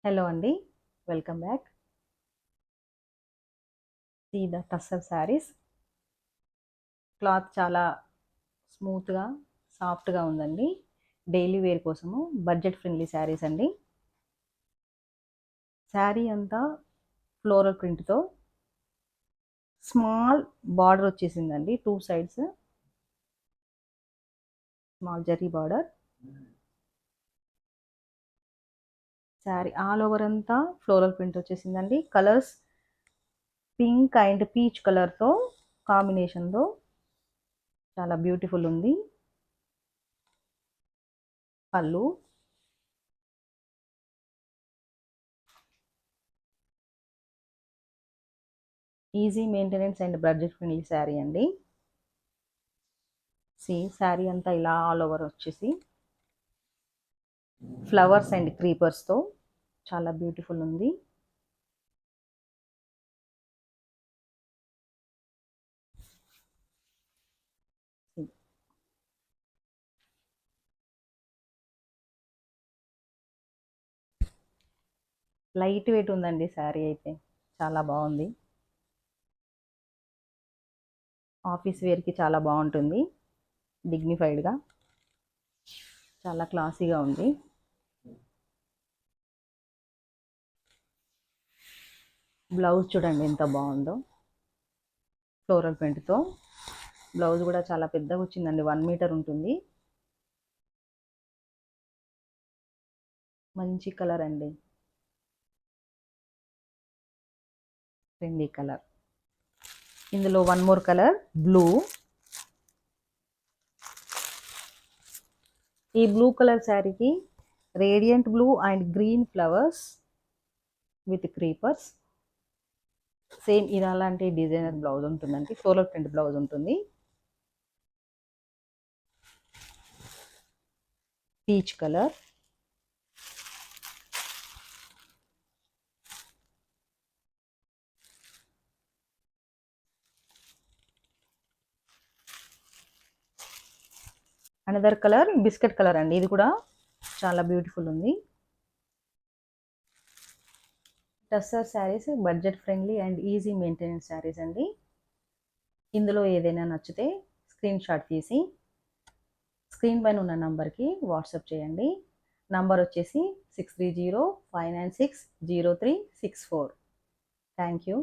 Hello అండి, welcome back. See the tussar saris. Cloth చాలా స్మూత్గా సాఫ్ట్గా ఉందండి. డైలీ వేర్ కోసము బడ్జెట్ ఫ్రెండ్లీ శారీస్ అండి. శారీ అంతా ఫ్లోరల్ ప్రింట్తో స్మాల్ బార్డర్ వచ్చేసిందండి. 2 sides small zari border. Sari all over అంతా ఫ్లోరల్ ప్రింట్ వచ్చేసిందండి. కలర్స్ పింక్ అండ్ పీచ్ కలర్తో కాంబినేషన్తో చాలా బ్యూటిఫుల్ ఉంది. పళ్ళు, easy maintenance and budget friendly sari అండి. శారీ అంతా ఇలా ఆల్ ఓవర్ వచ్చేసి ఫ్లవర్స్ అండ్ క్రీపర్స్తో చాలా బ్యూటిఫుల్ ఉంది. లైట్ వెయిట్ ఉందండి శారీ అయితే, చాలా బాగుంది. ఆఫీస్ వేర్కి చాలా బాగుంటుంది. డిగ్నిఫైడ్గా చాలా క్లాసీగా ఉంది. బ్లౌజ్ చూడండి ఎంత బాగుందో, ఫ్లోరల్ ప్రింట్తో. బ్లౌజ్ కూడా చాలా పెద్దగా వచ్చిందండి, 1 మీటర్ ఉంటుంది. మంచి కలర్ అండి, ట్రెండీ కలర్. ఇందులో 1 మోర్ కలర్ బ్లూ. ఈ బ్లూ కలర్ శారీకి radiant blue and green flowers with creepers. Same ఇది అలాంటి డిజైనర్ బ్లౌజ్ ఉంటుందండి, ఫ్లోరల్ ప్రింట్ బ్లౌజ్ ఉంటుంది. Peach colour, another colour biscuit colour అండి, ఇది కూడా చాలా బ్యూటిఫుల్ ఉంది. Tussar saris budget friendly and easy maintenance saris అండి. ఇందులో ఏదైనా నచ్చితే స్క్రీన్ షాట్ తీసి స్క్రీన్ పైన ఉన్న నంబర్కి వాట్సాప్ చేయండి. నంబర్ వచ్చేసి 6305960364. Thank you.